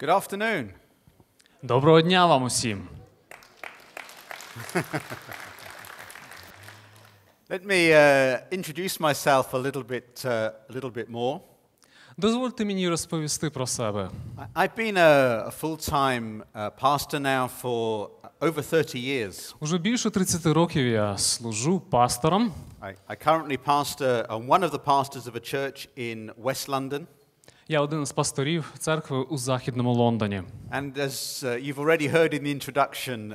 Good afternoon. Доброго дня вам усім. Let me introduce myself a little bit more. Дозвольте мені розповісти про себе. I've been a full-time pastor now for over 30 years. Уже більше 30 років я служу пастором. I currently pastor, I'm one of the pastors of a church in West London. Я один із пасторів церкви у Західному Лондоні. And as you've already heard in the introduction,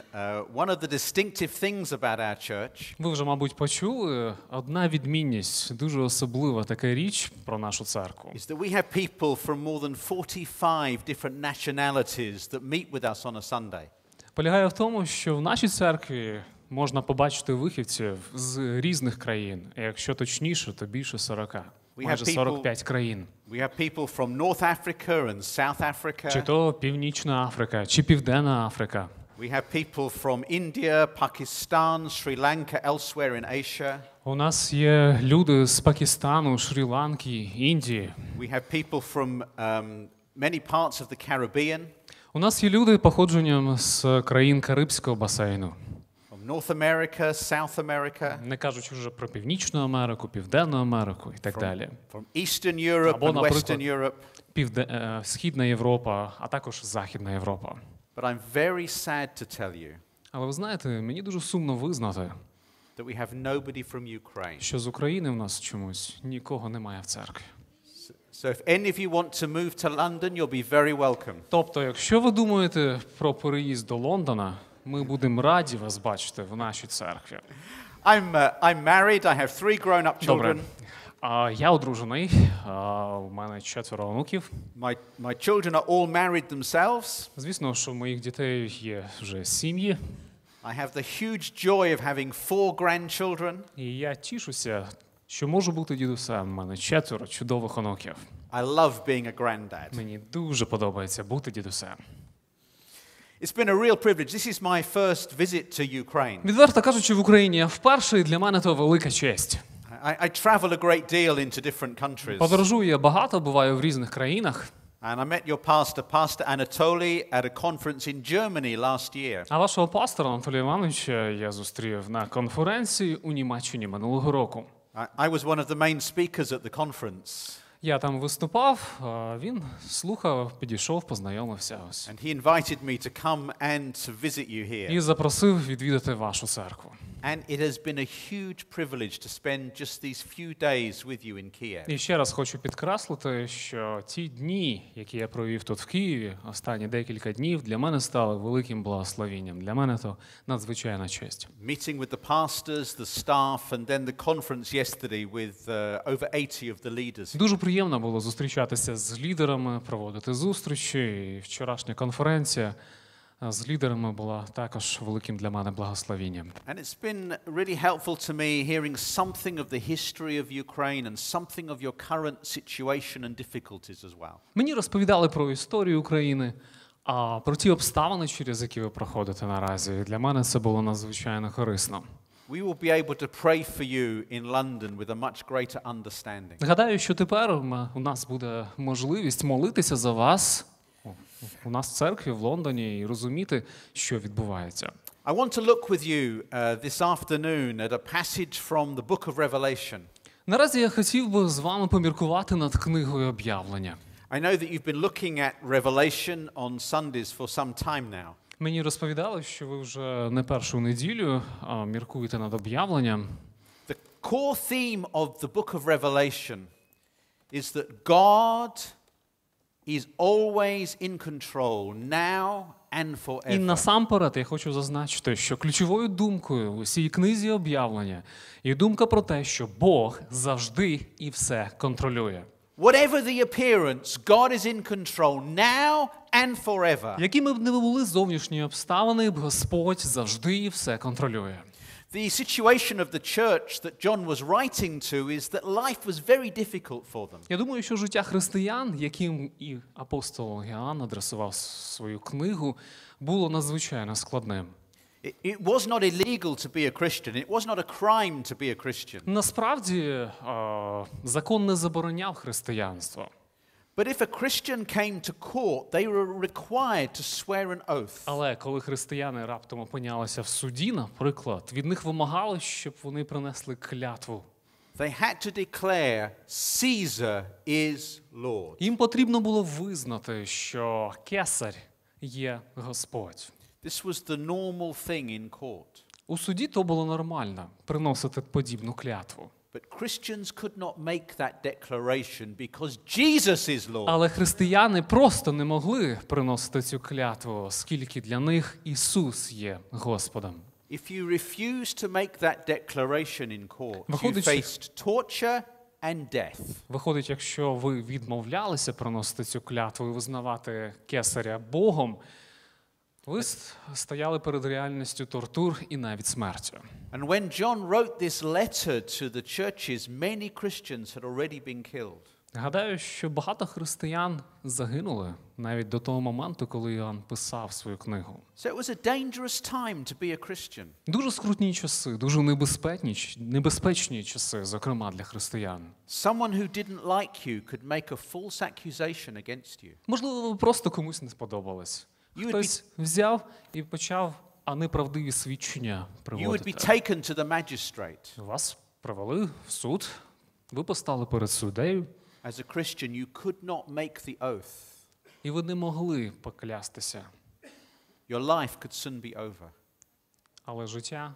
one of the distinctive things about our church Ви вже, мабуть, почули, одна відмінність, дуже особлива така річ про нашу церкву. is that we have people from more than 45 different nationalities that meet with us on a Sunday. Полягає в тому, що в нашій церкві можна побачити вихідців з різних країн, а якщо точніше, то більше 40. Майже 45 країн. We have people from North Africa and South Africa. Чи то Північна Африка, чи Південна Африка. We have people from India, Pakistan, Sri Lanka, elsewhere in Asia. У нас є люди з Пакистану, Шрі-Ланки, Індії. We have people from many parts of the Caribbean. У нас є люди походженням з країн Карибського басейну. From North America, South America. Не кажучи вже про Північну Америку, Південну Америку і так далі. From Eastern Europe Або, and наприклад, Western Europe. Східна Європа, а також Західна Європа. But I'm very sad to tell you Але ви знаєте, мені дуже сумно визнати, that we have nobody from Ukraine. що з України в нас чомусь нікого немає в церкві. So if any of you want to move to London, you'll be very welcome. Тобто, якщо ви думаєте про переїзд до Лондона, ми будемо раді вас бачити в нашій церкві. I'm married. I have 3 grown-up Добре. children. Я одружений, у мене 4 онуків. My children are all married themselves. Звісно, що у моїх дітей є вже сім'ї. I have the huge joy of having 4 grandchildren. І я тішуся, що можу бути дідусем. У мене 4 чудових онуків. I love being a granddad. Мені дуже подобається бути дідусем. It's been a real privilege. This is my first visit to Ukraine. Відверто кажучи, в Україні я вперше, і для мене то велика честь. I travel a great deal into different countries. Подорожую я багато, буваю в різних країнах. And I met your Pastor Anatoly, at a conference in Germany last year. А вашого пастора Анатолія Івановича я зустрів на конференції у Німеччині минулого року. I was one of the main speakers at the conference. Я там виступав, а він слухав, підійшов, познайомився ось. And he invited me to come and to visit you here. І запросив відвідати вашу церкву. And it has been a huge privilege to spend just these few days with you in Kyiv. І ще раз хочу підкреслити, що ті дні, які я провів тут в Києві, останні декілька днів, для мене стали великим благословенням. Для мене то надзвичайна честь. Meeting with the pastors, the staff, and then the conference yesterday with over 80 of the leaders. Дуже приємно було зустрічатися з лідерами, проводити зустрічі. І вчорашня конференція з лідерами була також великим для мене благословенням. And it's been really helpful to me hearing something of the history of Ukraine and something of your current situation and difficulties as well. Мені розповідали про історію України, а про ті обставини, через які ви проходите наразі. І для мене це було надзвичайно корисно. We will be able to pray for you in London with a much greater understanding. Гадаю, що тепер у нас буде можливість молитися за вас у нас в церкві в Лондоні і розуміти, що відбувається. I want to look with you this afternoon at a passage from the book of Revelation. Наразі я хотів би з вами поміркувати над книгою Об'явлення. I know that you've been looking at Revelation on Sundays for some time now. Мені розповідали, що ви вже не першу неділю міркуєте над Об'явленням. The core theme of the book of Revelation is that God is always in control now and forever. І насамперед я хочу зазначити, що ключовою думкою у цій книзі Об'явлення є думка про те, що Бог завжди і все контролює. Whatever the appearance, God is in control now and forever. Якими б не були зовнішні обставини, Господь завжди і все контролює. The situation of the church that John was writing to is that life was very difficult for them. Я думаю, що життя християн, яким і апостол Іоанн адресував свою книгу, було надзвичайно складним. It was not illegal to be a Christian. It was not a crime to be a Christian. Насправді, закон не забороняв християнство. But if a Christian came to court, they were required to swear an oath. Але коли християни раптом опинялися в суді, наприклад, від них вимагали, щоб вони принесли клятву. They had to declare Caesar is Lord. Їм потрібно було визнати, що кесар є Господь. This was the normal thing in court. У суді то було нормально приносити подібну клятву. But Christians could not make that declaration because Jesus is Lord. Але християни просто не могли приносити цю клятву, оскільки для них Ісус є Господом. If you refused to make that declaration in court, you Виходить, faced torture and death. Виходить, якщо ви відмовлялися приносити цю клятву і визнавати кесаря Богом, ви стояли перед реальністю тортур і навіть смертю. And when John wrote this letter to the churches, many Christians had already been killed. Гадаю, що багато християн загинули навіть до того моменту, коли Іоанн писав свою книгу. So it was a dangerous time to be a Christian. Дуже скрутні часи, дуже небезпечні часи, зокрема для християн. Someone who didn't like you could make a false accusation against you. Можливо, ви просто комусь не сподобались. Хтось взяв і почав неправдиві свідчення You would приводити. be taken to the magistrate. Вас привели в суд, ви постали перед суддею, As a Christian, you could not make the oath. і ви не могли поклястися. Your life could soon be over. Але життя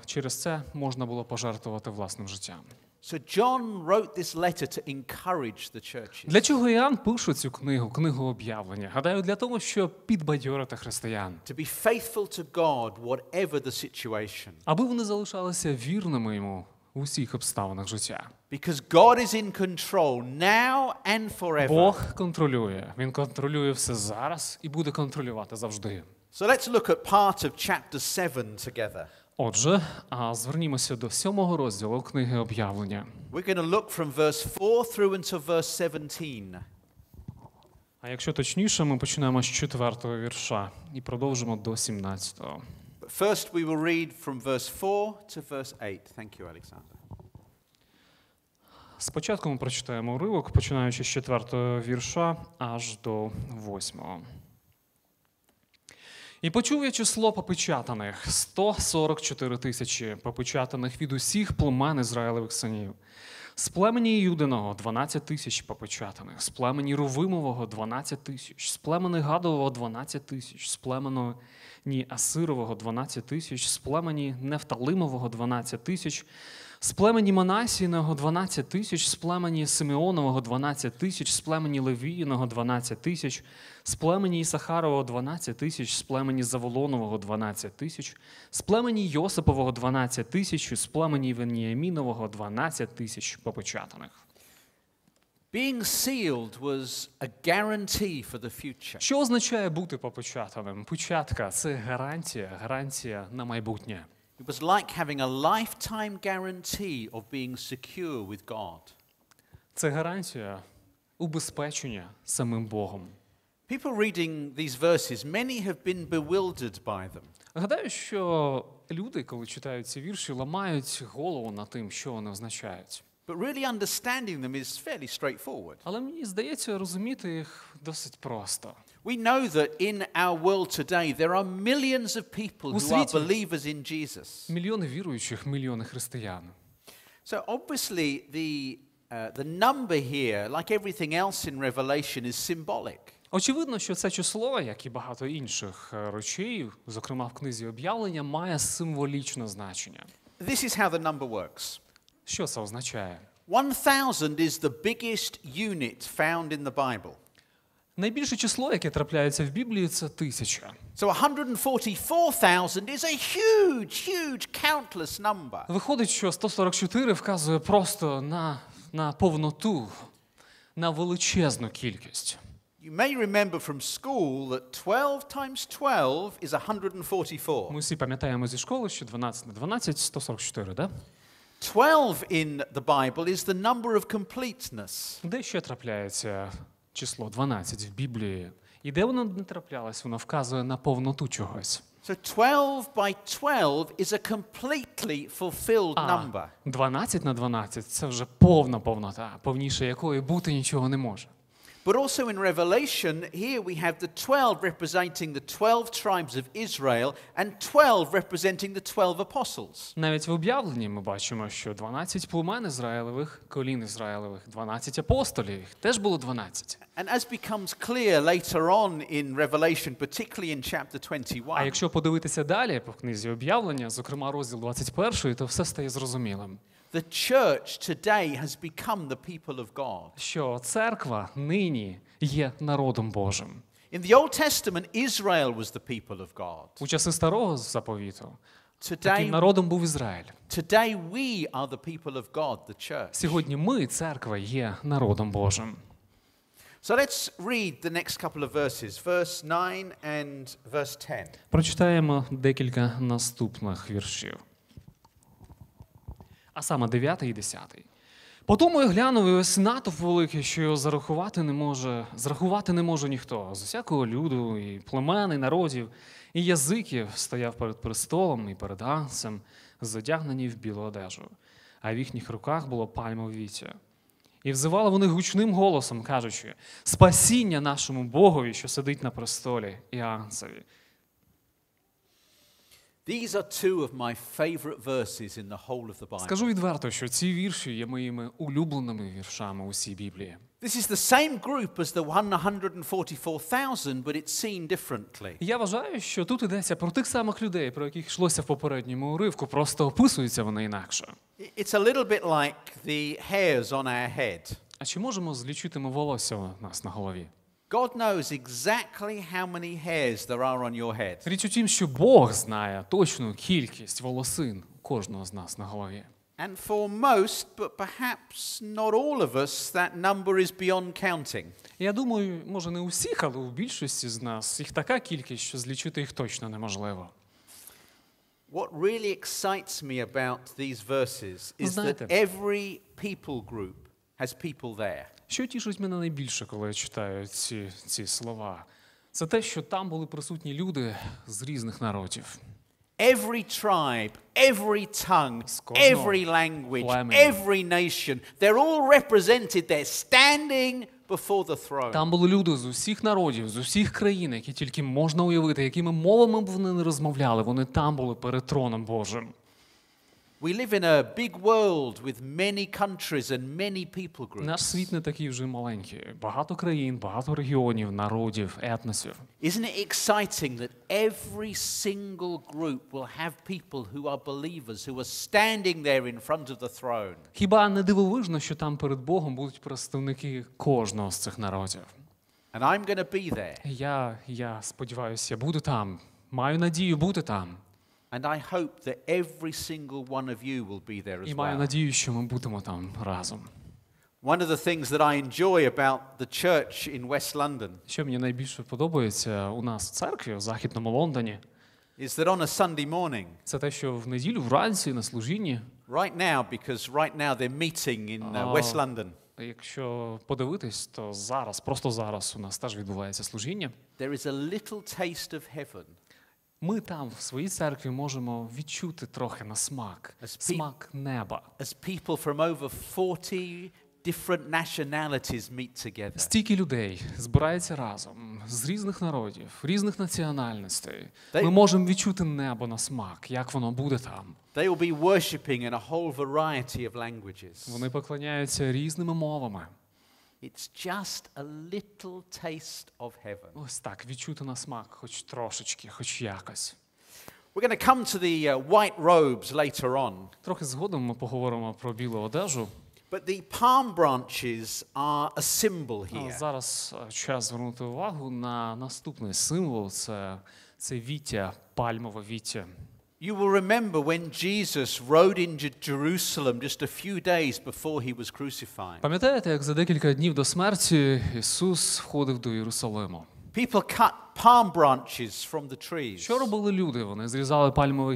через це можна було пожертвувати власним життям. So John wrote this letter to encourage the churches. Для чого Іоанн пише цю книгу об'явлення? Гадаю, для того, щоб підбадьорити християн. To be faithful to God, whatever the situation. Аби вони залишалися вірними йому у всіх обставинах життя. Because God is in control now and forever. Бог контролює. Він контролює все зараз і буде контролювати завжди. So let's look at part of chapter 7 together. Отже, звернімося до 7-го розділу книги об'явлення. We're going to look from verse 4 through until verse 17. А якщо точніше, ми починаємо з 4-го вірша і продовжимо до 17-го. But first we will read from verse 4 to verse 8. Thank you, Alexander. Спочатку ми прочитаємо уривок, починаючи з 4-го вірша аж до 8-го. «І почув я число попечатаних, 144 тисячі попечатаних від усіх племен Ізраїлевих синів. З племені Юдиного 12 тисяч попечатаних, з племені Рувимового 12 тисяч, з племени Гадового 12 тисяч, з племені Асирового 12 тисяч, з племені Нефталимового 12 тисяч, з племені Манасіного 12 тисяч, з племені Симеонового 12 тисяч, з племені Левіїного 12 тисяч, з племені Ісахарового 12 тисяч, з племені Заволонового 12 тисяч, з племені Йосипового 12 тисяч, з племені Веніамінового 12 тисяч попечатаних». Being sealed was a guarantee for the future. Що означає бути попечатаним? Печатка – це гарантія на майбутнє. It was like having a lifetime guarantee of being secure with God. Це гарантія убезпечення самим Богом. People reading these verses, many have been bewildered by them. Гадаю, що люди, коли читають ці вірші, ламають голову над тим, що вони означають. But really understanding them is fairly straightforward. Але мені здається, розуміти їх досить просто. We know that in our world today there are millions of people who are believers in Jesus. Мільйони віруючих, мільйони християн. So obviously the number here, like everything else in Revelation, is symbolic. Очевидно, що це число, як і багато інших речей, зокрема в книзі об'явлення, має символічне значення. This is how the number works. Що це означає? 1000 is the biggest unit found in the Bible. Найбільше число, яке трапляється в Біблії, це 1000. So 144,000 is a huge, countless number. Виходить, що 144 вказує просто на повноту, на величезну кількість. You may remember from school that 12 times 12 is 144. Ми всі пам'ятаємо зі школи, що 12 на 12 – 144, да? 12 in the Bible is the number of completeness. Де ще трапляється число 12 в Біблії? І де воно не траплялось, воно вказує на повноту чогось. So 12 by 12 is a completely fulfilled number. 12 на 12 – це вже повна повнота, повніше якої бути нічого не може. But also in Revelation, here we have the 12 representing the 12 tribes of Israel and 12 representing the 12 apostles. Навіть в об'явленні ми бачимо, що 12 племен Ізраїлевих, колін Ізраїлевих, 12 апостолів, їх теж було 12. And as becomes clear later on in Revelation, particularly in chapter 21. А якщо подивитися далі по книзі об'явлення, зокрема розділ 21, то все стає зрозумілим. The church today has become the people of God. Що церква нині є народом Божим. In the Old Testament, Israel was the people of God. У часи Старого Заповіту таким Today, народом був Ізраїль. we are the people of God, the church. Сьогодні ми, церква, є народом Божим. So let's read the next couple of verses, verse 9 and verse 10. Прочитаємо декілька наступних віршів. А саме 9 і 10. Потому я глянув, і ось натовп великий, що його зрахувати не може ніхто. З усякого люду, і племен, і народів, і язиків стояв перед престолом і перед Агнцем, задягнені в білу одежу. А в їхніх руках було пальмове віття. І взивали вони гучним голосом, кажучи: «Спасіння нашому Богові, що сидить на престолі, і Агнцеві». These are two of my favorite verses in the whole of the Bible. Скажу відверто, що ці вірші є моїми улюбленими віршами у всій Біблії. This is the same group as the 144,000, but it's seen differently. Я вважаю, що тут йдеться про тих самих людей, про яких йшлося в попередньому уривку, просто описуються вони інакше. It's a little bit like the hairs on our head. А чи можемо злічити ми волосся у нас на голові? God knows exactly how many hairs there are on your head. Річ у тім, що Бог знає точну кількість волосин у кожного з нас на голові. And for most, but perhaps not all of us, that number is beyond counting. Я думаю, може не у всіх, але у більшості з нас їх така кількість, що злічити їх точно неможливо. What really excites me about these verses is that every people group has people there. Що тішить мене найбільше, коли я читаю ці слова? Це те, що там були присутні люди з різних народів. Every tribe, every tongue, every language, every nation, they're all represented there, standing before the throne. Там були люди з усіх народів, з усіх країн, які тільки можна уявити, якими мовами б вони не розмовляли, вони там були перед троном Божим. We live in a big world with many countries and many people groups. Наш світ не такий вже маленький. Багато країн, багато регіонів, народів, етносів. Isn't it exciting that every single group will have people who are believers who are standing there in front of the throne? Хіба не дивовижно, що там перед Богом будуть представники кожного з цих народів? And I'm going to be there. Я сподіваюся, я буду там. Маю надію бути там. And I hope that every single one of you will be there as І маю well. надію, що ми будемо там разом. One of the things that I enjoy about the church in West London Що мені найбільше подобається у нас в церкві, в Західному Лондоні, is that on a Sunday morning, це те, що в неділю вранці на служінні, right now, because right now they're meeting in West London, якщо подивитись, то зараз, просто зараз у нас теж відбувається служіння. there is a little taste of heaven. Ми там, в своїй церкві, можемо відчути трохи на смак неба. As people from over 40 different nationalities meet together. Стільки людей збирається разом, з різних народів, різних національностей. Ми можемо відчути небо на смак, як воно буде там. They will be worshiping in a whole variety of languages. Вони поклоняються різними мовами. It's just a little taste of heaven. Ось так, відчути на смак, хоч трошечки, хоч якось. We're going to come to the white robes later on. Трохи згодом ми поговоримо про білу одежу. But the palm branches are a symbol here. Зараз час звернути увагу на наступний символ. Це віття, пальмове віття. You will remember when Jesus rode into Jerusalem just a few days before he was crucified. Пам'ятаєте, як за декілька днів до смерті Ісус входив до Єрусалиму? People cut palm branches from the trees. Що робили люди? Вони зрізали пальмове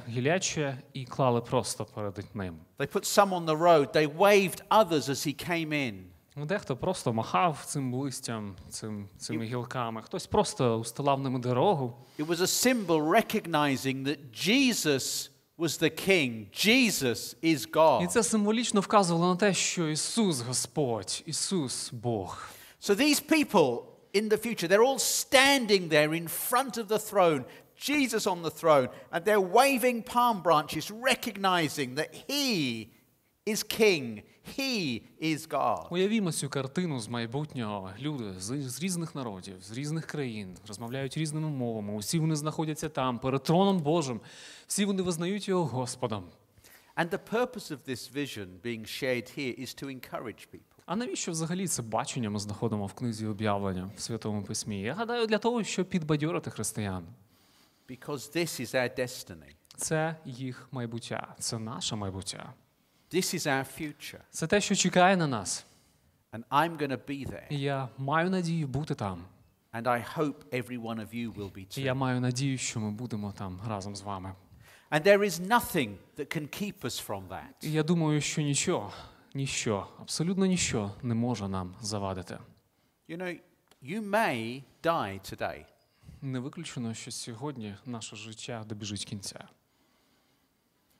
гілляче і клали просто перед ним. They put some on the road. They waved others as he came in. Дехто просто махав цим листям, цими гілками, хтось просто устилав ними дорогу. It was a symbol recognizing that Jesus was the king. Jesus is God. І це символічно вказувало на те, що Ісус Господь, Ісус Бог. So these people in the future, they're all standing there in front of the throne, Jesus on the throne, and they're waving palm branches, recognizing that He is King, He is God. Уявімо цю картину з майбутнього. Люди з різних народів, з різних країн, розмовляють різними мовами. Усі вони знаходяться там, перед троном Божим. Всі вони визнають Його Господом. And the purpose of this vision being shared here is to encourage people. А навіщо взагалі це бачення ми знаходимо в книзі об'явлення в Святому Письмі? Я гадаю, для того, щоб підбадьорити християн. Because this is our destiny. Це їх майбуття, це наше майбуття. This is our future. Це те, що чекає на нас. And I'm going to be there. І я маю надію бути там. And I hope every one of you will be І я too. маю надію, що ми будемо там разом з вами. And there is nothing that can keep us from that. І я думаю, що ніщо, абсолютно ніщо не може нам завадити. You know, you may die today. Не виключено, що сьогодні наше життя добіжить кінця.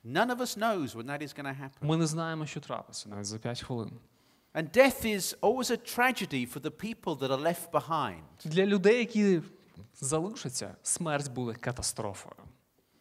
None of us knows when that is going to happen. Ми не знаємо, що трапиться навіть за 5 хвилин. And death is always a tragedy for the people that are left behind. Для людей, які залишаться, смерть буде катастрофою.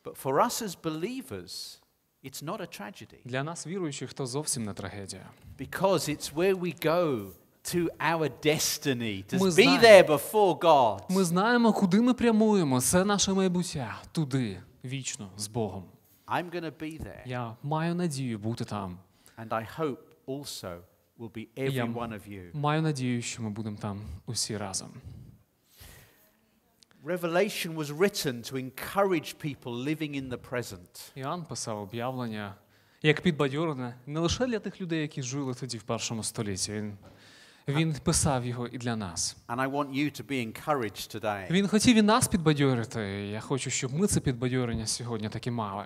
But for us as believers, it's not a tragedy. Для нас, віруючих, то зовсім не трагедія. Because it's where we go to our destiny, to Ми be знаємо. there before God. Ми знаємо, куди ми прямуємо. Це наше майбуття. Туди, вічно, з Богом. I'm going to be there. Я маю надію бути там. And I hope also will be every one of you. Маю надію, що ми будемо там усі разом. Revelation was written to encourage people living in the present. Іоанн писав об'явлення, як підбадьорене, не лише для тих людей, які жили тоді в першому столітті. Він писав його і для нас. And I want you to be encouraged today. Він хотів і нас підбадьорити. Я хочу, щоб ми це підбадьорення сьогодні таки мали.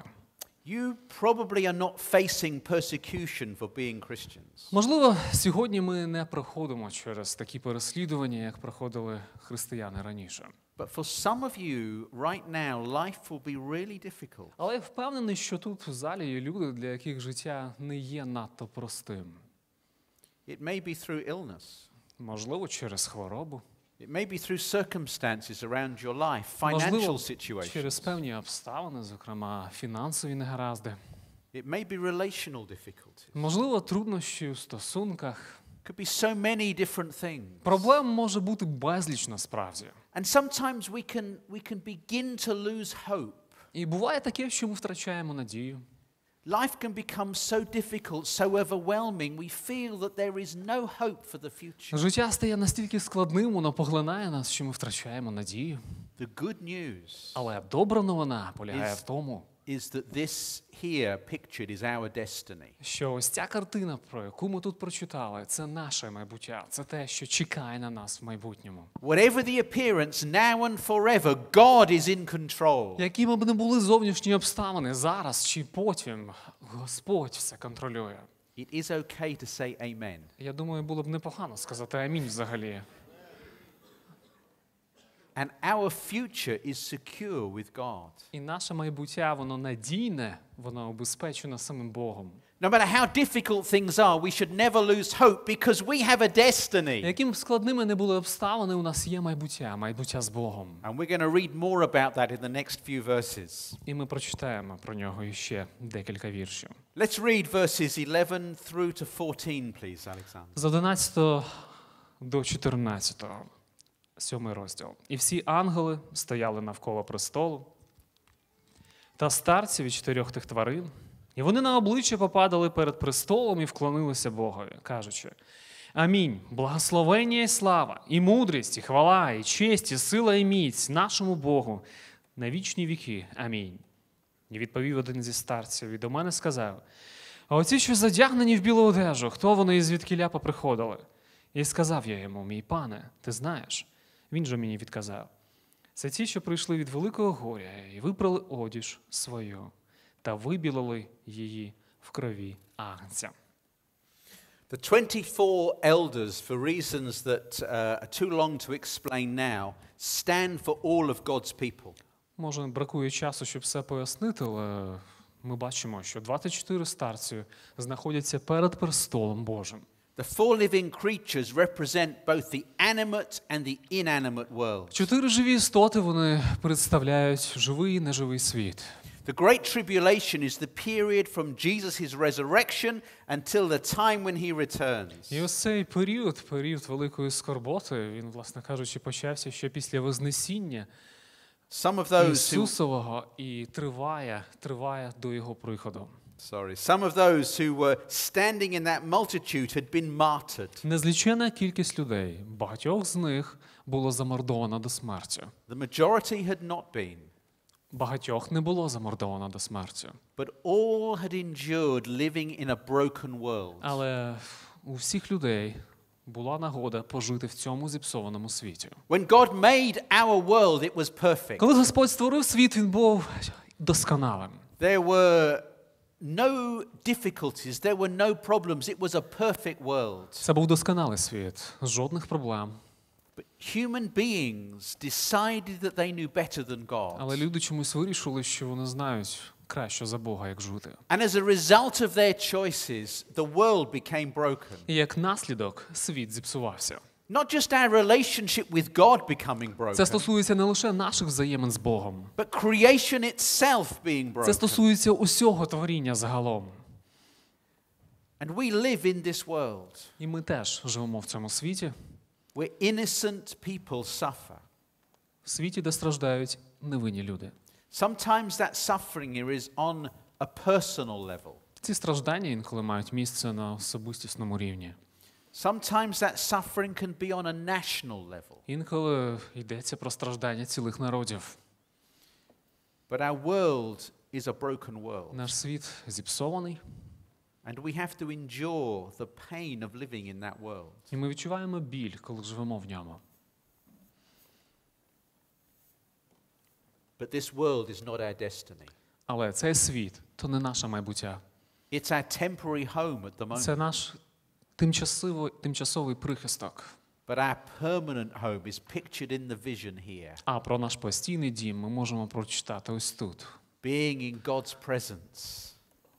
You probably are not facing persecution for being Christians. Можливо, сьогодні ми не проходимо через такі переслідування, як проходили християни раніше. But for some of you right now, life will be really difficult. Але я впевнений, що тут в залі є люди, для яких життя не є надто простим. It may be through illness. Можливо, через хворобу. It may be through circumstances around your life, financial Можливо, situations. через певні обставини, зокрема фінансові негаразди. It may be relational difficulties. Можливо, труднощі у стосунках. Could be so many different things. Проблем може бути безліч насправді. And sometimes we can begin to lose hope. І буває таке, що ми втрачаємо надію. Life can become so difficult, so overwhelming, we feel that there is no hope for the future. Життя стає настільки складним, воно поглинає нас, що ми втрачаємо надію. The good news Але добра новина полягає в тому, is that this here pictured is our destiny. що ось ця картина, про яку ми тут прочитали, це наше майбуття, це те, що чекає на нас в майбутньому. Whatever the appearance, now and forever, God is in control. Якими б не були зовнішні обставини, зараз чи потім, Господь все контролює. It is okay to say amen. Я думаю, було б непогано сказати амінь взагалі. And our future is secure with God. І наше майбуття, воно надійне, воно обезпечено самим Богом. No matter how difficult things are, we should never lose hope because we have a destiny. Яким б складними не були обставини, у нас є майбуття з Богом. And we're going to read more about that in the next few verses. І ми прочитаємо про нього іще декілька віршів. Let's read verses 11 through to 14, please, Alexander. З 11 до 14, 7 розділ. І всі ангели стояли навколо престолу, та старці від 4 тих тварин, і вони на обличчя попадали перед престолом і вклонилися Богові, кажучи: Амінь, благословення і слава, і мудрість, і хвала, і честь, і сила, і міць нашому Богу на вічні віки. Амінь. І відповів один зі старців і до мене сказав: а оці, що задягнені в білу одежу, хто вони і звідкіля поприходили? І сказав я йому: мій пане, ти знаєш? Він же мені відказав: це ті, що прийшли від великого горя і випрали одіж свою та вибілили її в крові агнця. The 24 elders, for reasons that are too long to explain now, stand for all of God's people. Може, бракує часу, щоб все пояснити, але ми бачимо, що 24 старці знаходяться перед престолом Божим. The four living creatures represent both the animate and the inanimate world. 4 живі істоти, вони представляють живий і неживий світ. The Great Tribulation is the period from Jesus' resurrection until the time when he returns. І ось цей період великої скорботи, він, власне кажучи, почався ще після Вознесіння Ісусового і триває до Його приходу. Some of those who were standing in that multitude had been martyred. Незліченна кількість людей, багатьох з них було замордовано до смерті. The majority had not been. Багатьох не було замордовано до смерті. But all had endured living in a broken world. Але у всіх людей була нагода пожити в цьому зіпсованому світі. When God made our world, it was perfect. Коли Господь створив світ, він був досконалим. There were no difficulties, there were no problems. It was a perfect world. Це був досконалий світ, жодних проблем. But human beings decided that they knew better than God. Але люди чомусь вирішили, що вони знають краще за Бога, як жити. And as a result of their choices, the world became broken. І як наслідок світ зіпсувався. Not just our relationship with God becoming broken. Це стосується не лише наших взаємин з Богом. But creation itself being broken. Це стосується усього творіння загалом. And we live in this world. І ми теж живемо в цьому світі. Where innocent people suffer. В світі, де страждають невинні люди. Sometimes that suffering is on a personal level. Ці страждання інколи мають місце на особистісному рівні. Sometimes that suffering can be on a national level. Інколи йдеться про страждання цілих народів. But our world is a broken world. Наш світ зіпсований. And we have to endure the pain of living in that world. І ми відчуваємо біль, коли живемо в ньому. But this world is not our destiny. Але цей світ – то не наше майбуття. It's our temporary home at the moment. Це наш тимчасовий прихисток. But our permanent home is pictured in the vision here. А про наш постійний дім ми можемо прочитати ось тут. Being in God's presence.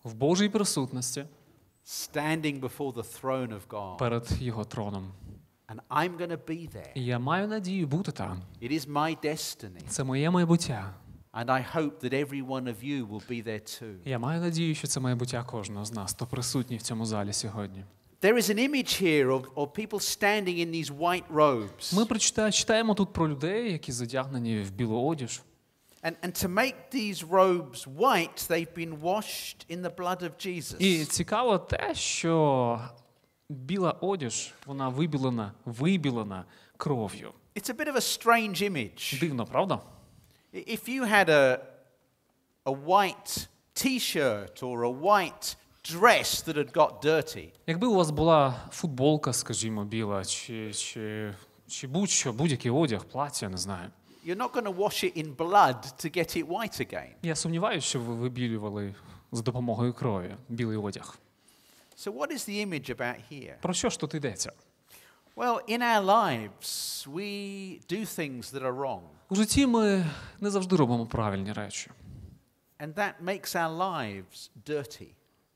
В Божій присутності. Standing before the throne of God. Перед Його троном. And I'm going to be there. І я маю надію бути там. It is my destiny. Це моє майбуття. And I hope that every one of you will be there too. Я маю надію, що це майбуття кожного з нас, хто присутній в цьому залі сьогодні. There is an image here of people standing in these white robes. Ми читаємо тут про людей, які задягнені в білу одіж. And to make these robes white, they've been washed in the blood of Jesus. І цікаво те, що біла одіж, вона вибілена кров'ю. It's a bit of a strange image. Дивно, правда? If you had a white t-shirt or a white dress that had got dirty. Якби у вас була футболка, скажімо, біла, чи будь-який одяг, плаття, не знаю. You're not going to wash it in blood to get it white again. Я сумніваюся, що ви вибілювали за допомогою крові білий одяг. So what is the image about here? Про що ж тут йдеться? Well, in our lives we do things that are wrong. У житті ми не завжди робимо правильні речі. And that makes our lives dirty.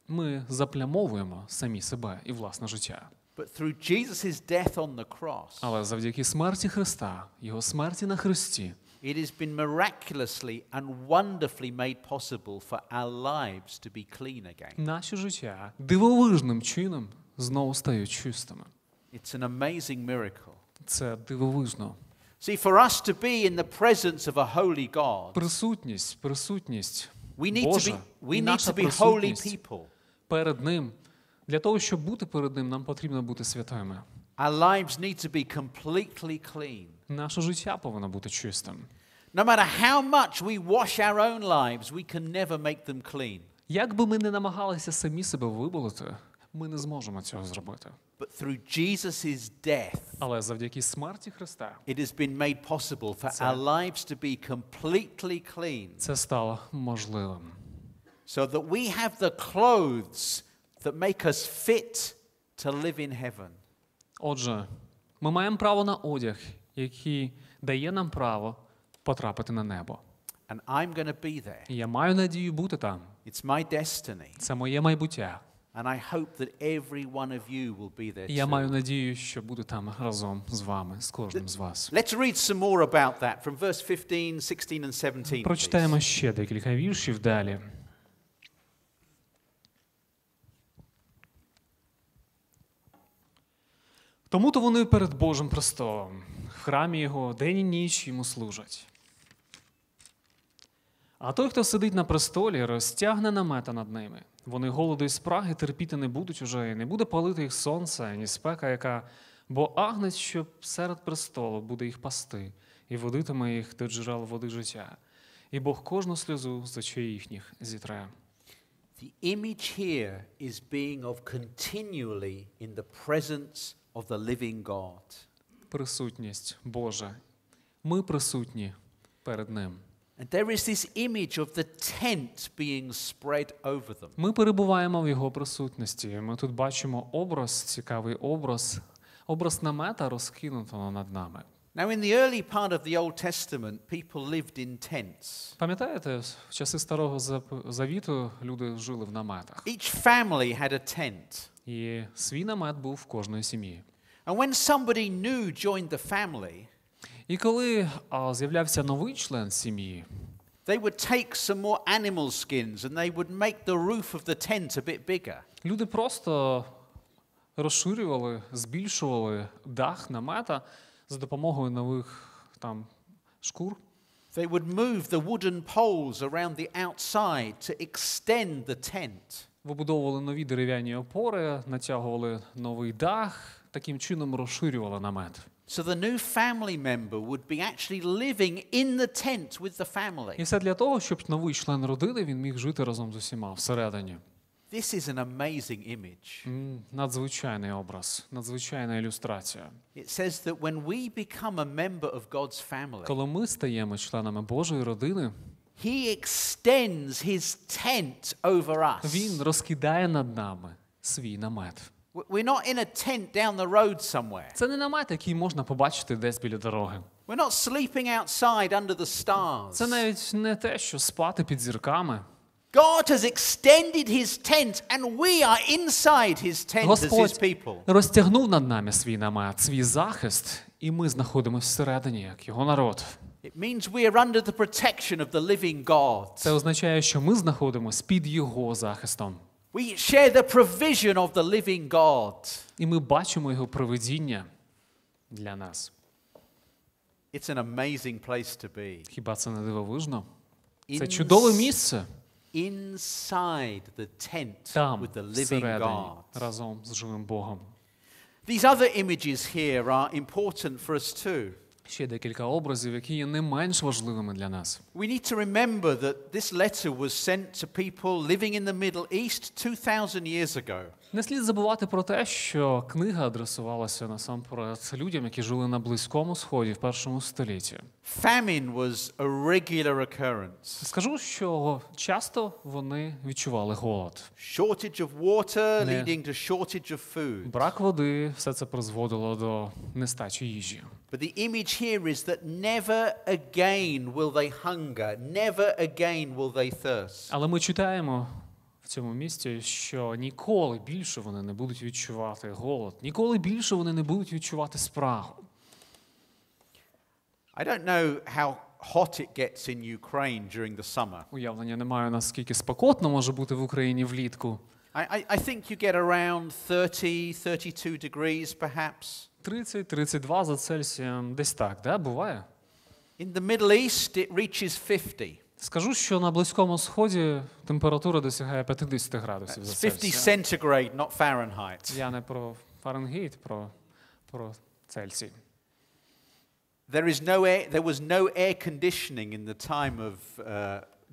Ми заплямовуємо самі себе і власне життя. But through Jesus' death on the cross, Але завдяки смерті Христа, Його смерті на хресті, it has been miraculously and wonderfully made possible for our lives to be clean again. наші життя дивовижним чином знову стають чистими. It's an amazing miracle. Це дивовижно. See, for us to be in the presence of a holy God, Присутність we Божа і наша need to be holy присутність people. перед Ним. Для того, щоб бути перед Ним, нам потрібно бути святими. Our lives need to be completely clean. Наше життя повинно бути чистим. No matter how much we wash our own lives, we can never make them clean. Як би ми не намагалися самі себе виболити, ми не зможемо цього зробити. But through Jesus' death, Але завдяки смерті Христа it has been made possible for our lives to be completely clean. це стало можливим. So that we have the clothes that make us fit to live in heaven. Отже, ми маємо право на одяг, який дає нам право потрапити на небо. And I'm going to be there. І я маю надію бути там. It's my destiny. Це моє майбуття. And I hope that every one of you will be there І я too. маю надію, що буду там разом з вами, з кожним з вас. Let's read some more about that from verse 15, 16 and 17. Прочитаємо Please. ще декілька віршів далі. Тому-то вони перед Божим престолом, в храмі Його день і ніч йому служать. А той, хто сидить на престолі, розтягне намета над ними. Вони голоду і спраги терпіти не будуть уже, і не буде палити їх сонце, ні спека яка, бо агнець, що серед престолу, буде їх пасти, і водитиме їх до джерел води життя. І Бог кожну сльозу з очей їхніх зітре. The image here is being of continually in the presence of the living God. Присутність Божа. Ми присутні перед Ним. And there is this image of the tent being spread over them. Ми перебуваємо в Його присутності. Ми тут бачимо образ, цікавий образ намета розкинутого над нами. Now, in the early part of the Old Testament, people lived in tents. Пам'ятаєте, в часи Старого Завіту люди жили в наметах. Each family had a tent. І свій намет був в кожної сім'ї. And when somebody new joined the family, І коли з'являвся новий член сім'ї, they would take some more animal skins and they would make the roof of the tent a bit bigger. люди просто розширювали, збільшували дах намета за допомогою нових там шкур. They would move the wooden poles around the outside to extend the tent. Вибудовували нові дерев'яні опори, натягували новий дах, таким чином розширювали намет. So the new family member would be actually living in the tent with the family. І все для того, щоб новий член родини, він міг жити разом з усіма всередині. This is an amazing image. Надзвичайний образ, надзвичайна ілюстрація. It says that when we become a member of God's family, Коли ми стаємо членами Божої родини, He extends His tent over us. він розкидає над нами свій намет. We're not in a tent down the road somewhere. Це не намет, який можна побачити десь біля дороги. We're not sleeping outside under the stars. Це навіть не те, що спати під зірками. God has extended His tent and we are inside His tent as His Господь people. розтягнув над нами свій намет, свій захист, і ми знаходимося всередині, як його народ. It means we are under the protection of the living God. Це означає, що ми знаходимося під його захистом. We share the provision of the living God. І ми бачимо його провидіння для нас. It's an amazing place to be. Хіба це не дивовижно? Це чудове місце. Inside the tent Там, with the living всередині, God. разом з живим Богом. These other images here are important for us too. Ще декілька образів, які є не менш важливими для нас. We need to remember that this letter was sent to people living in the Middle East 2000 years ago. Не слід забувати про те, що книга адресувалася насамперед людям, які жили на Близькому Сході в першому столітті. Famine was a regular occurrence. Скажу, що часто вони відчували голод. Shortage of water Не. leading to shortage of food. Брак води, все це призводило до нестачі їжі. But the image here is that never again will they hunger, never again will they thirst. Але ми читаємо в цьому місці, що ніколи більше вони не будуть відчувати голод, ніколи більше вони не будуть відчувати спрагу. I don't know how hot it gets in Ukraine during the summer. Уявлення не маю, наскільки спекотно може бути в Україні влітку. I think you get around 30, 32 degrees perhaps. 30-32 за Цельсієм, десь так, да? Буває? In the Middle East it reaches 50. Скажу, що на Близькому Сході температура досягає 50 градусів за 50 Цельсієм. centigrade, not Fahrenheit. Я не про Фаренгейт, про Цельсій. There was no air conditioning in the time of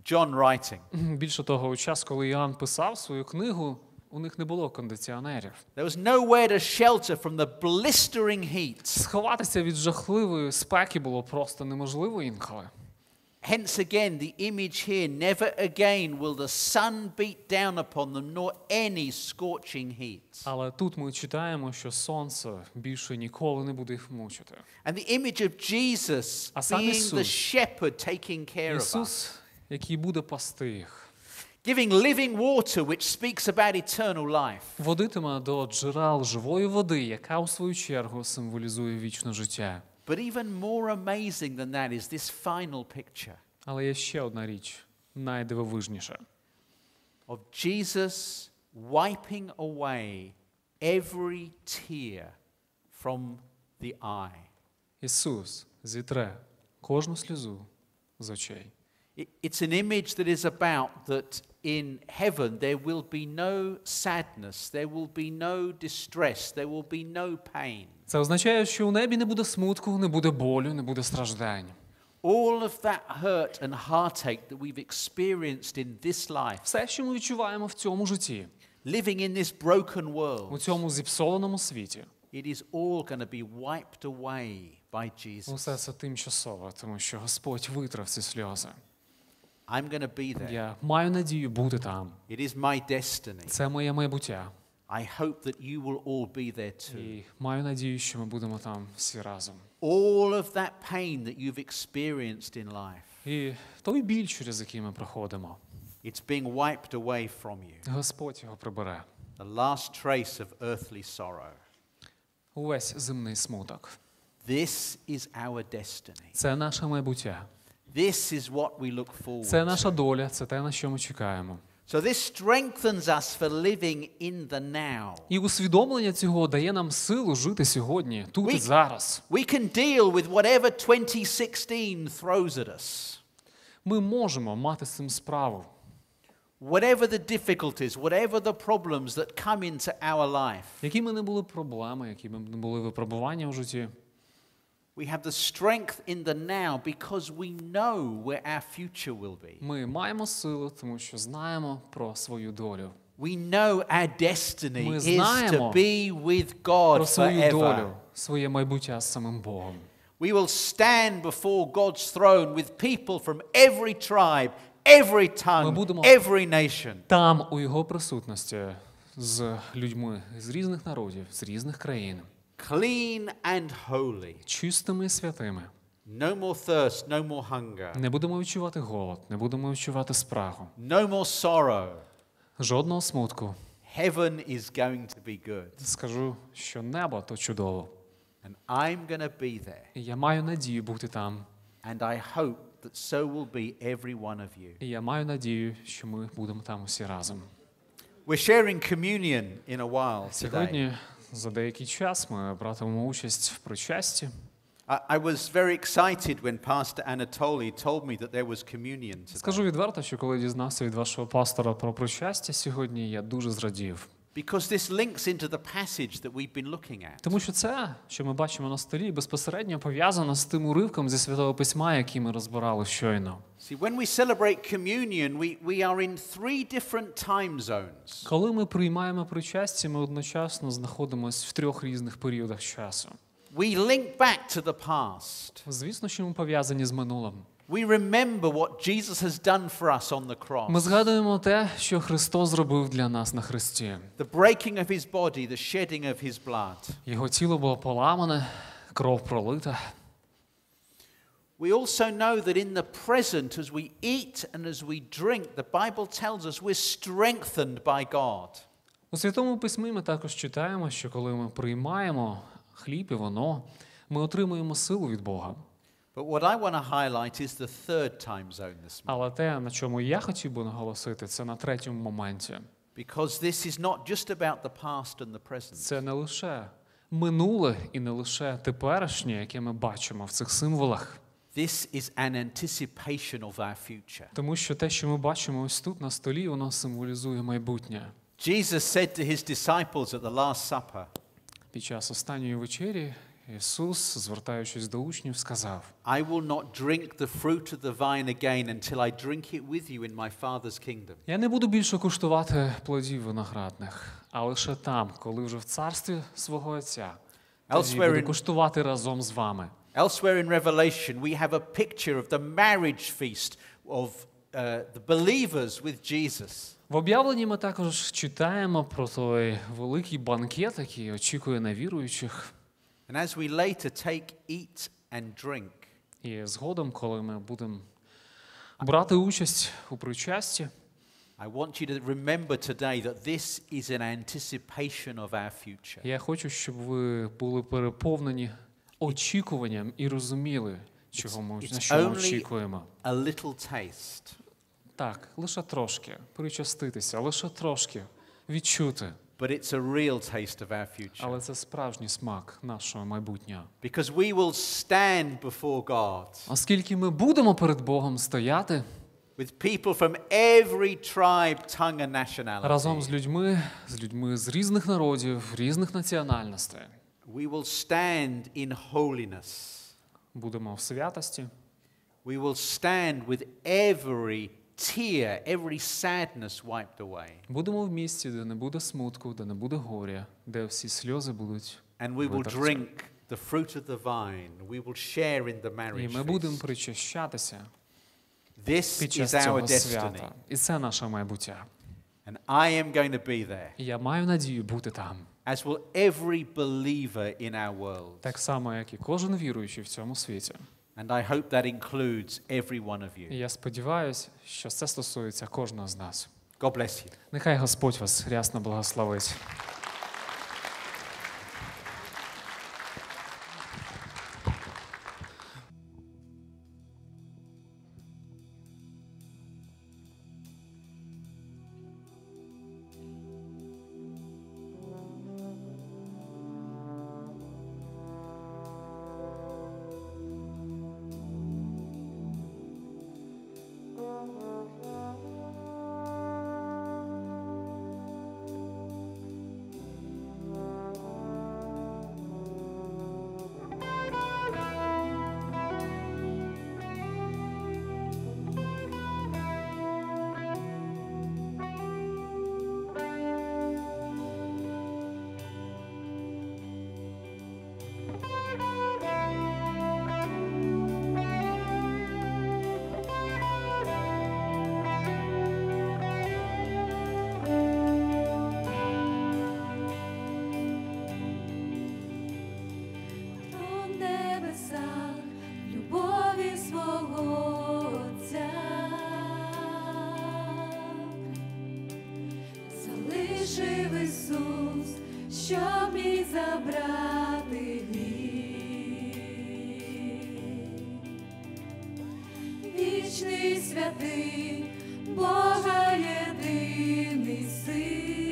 John writing. Більше того, у час, коли Іоанн писав свою книгу, у них не було кондиціонерів. There was nowhere to shelter from the blistering heat. Сховатися від жахливої спеки було просто неможливо інколи. Hence again, the image here, never again will the sun beat down upon them, nor any scorching heat. Але тут ми читаємо, що сонце більше ніколи не буде їх мучити. And the image of Jesus being the shepherd taking care of us. Ісус, який буде пасти їх. Giving living water, which speaks about eternal life. Водитиме до джерел живої води, яка у свою чергу символізує вічне життя. But even more amazing than that is this final picture. Але є ще одна річ, найдивовижніша. Of Jesus wiping away every tear from the eye. Ісус зітре кожну сльозу з очей. It's an image that is about that in heaven there will be no sadness, there will be no distress, there will be no pain. Це означає, що у небі не буде смутку, не буде болю, не буде страждань. All of that hurt and heartache that we've experienced in this life, Все, що ми відчуваємо в цьому житті, living in this broken world, у цьому зіпсованому світі, it is all going to be wiped away by Jesus. усе це тимчасово, тому що Господь витрав ці сльози. I'm going to be there. Я маю надію бути там. It is my destiny. Це моє майбуття. I hope that you will all be there too. І маю надію, що ми будемо там всі разом. All of that pain that you've experienced in life, І той біль, через який ми проходимо, it's being wiped away from you. Господь його прибере. The last trace of earthly sorrow. Увесь земний смуток. This is our destiny. Це наше майбуття. This is what we look forward Це наша to. доля, це те, на що ми чекаємо. So this strengthens us for living in the now. І усвідомлення цього дає нам силу жити сьогодні, тут і зараз. We can deal with whatever 2016 throws at us. Ми можемо мати з цим справу. Whatever the difficulties, whatever the problems that come into our life. Які б не були проблеми, які б не були випробування в житті, We have the strength in the now because we know where our future will be. ми маємо силу, тому що знаємо про свою долю. We know our destiny Ми is знаємо to be with God Про свою долю, forever. своє майбуття з самим Богом. We will stand before God's throne with people from every tribe, every tongue, every nation. Там, у Його присутності, з людьми з різних народів, з різних країн. Clean and holy. Чистими і святими. No more thirst, no more hunger. Не будемо відчувати голод, не будемо відчувати спрагу. No more sorrow. Жодного смутку. Heaven is going to be good. Скажу, що небо то чудово. And I'm going to be there. І я маю надію бути там. And I hope that so will be every one of you. І я маю надію, що ми будемо там усі разом. We're sharing communion in a while today. Сьогодні за деякий час ми братимемо участь в причасті. I was very excited when Pastor Anatoly told me that there was communion today. Скажу відверто, що коли дізнався від вашого пастора про причастя сьогодні, я дуже зрадів. Because this links into the passage that we've been looking at. Тому що це, що ми бачимо на столі, безпосередньо пов'язано з тим уривком зі Святого Письма, який ми розбирали щойно. See, when we celebrate communion, we are in 3 different time zones. Коли ми приймаємо причастя, ми одночасно знаходимося в 3 різних періодах часу. We link back to the past. Звісно, що ми пов'язані з минулим. We remember what Jesus has done for us on the cross. Ми згадуємо те, що Христос зробив для нас на хресті. The breaking of his body, the shedding of his blood. Його тіло було поламане, кров пролита. We also know that in the present, as we eat and as we drink, the Bible tells us we're strengthened by God. У Святому Письмі ми також читаємо, що коли ми приймаємо хліб і вино, ми отримуємо силу від Бога. But what I want to highlight is the third time zone this morning. Але те, на чому я хотів би наголосити, це на третьому моменті. Because this is not just about the past and the present. Це не лише минуле і не лише теперішнє, яке ми бачимо в цих символах. This is an anticipation of our future. Тому що те, що ми бачимо ось тут на столі, воно символізує майбутнє. Jesus said to his disciples at the Last Supper, Під час останньої вечері Ісус, звертаючись до учнів, сказав: I will not drink the fruit of the vine again until I drink it with you in my Father's kingdom. Я не буду більше куштувати плодів виноградних, а лише там, коли вже в царстві свого Отця. Тоді буду куштувати разом з вами. Elsewhere in Revelation, we have a picture of the marriage feast of the believers with Jesus. В об'явленні ми також читаємо про той великий банкет, який очікує на віруючих. And as we later take, eat and drink, І згодом, коли ми будемо брати участь у причасті, I want you to remember today that this is an anticipation of our future. я хочу, щоб ви були переповнені очікуванням і розуміли, на що ми очікуємо. A little taste. Так, лише трошки причаститися, лише трошки відчути. But it's a real taste of our future. Але це справжній смак нашого майбутнього. Because we will stand before God Оскільки ми будемо перед Богом стояти with people from every tribe, tongue and nationality. разом з людьми з різних народів, різних національностей. We will stand in holiness. Будемо в святості. We will stand with every tear, every sadness wiped away. Будемо в місці, де не буде смутку, де не буде горя, де всі сльози будуть And we will витерті. drink the fruit of the vine. We will share in the marriage І ми будемо feast. причащатися This під is час our цього destiny. свята. І це наше майбуття. And I am going to be there, І я маю надію бути там. as will every believer in our world. Так само, як і кожен віруючий в цьому світі. And I hope that includes every one of І you. я сподіваюся, що це стосується кожного з нас. God bless you. Нехай Господь вас рясно благословить. щоб міг забрати гріх. Вічний святий, Бога єдиний Син,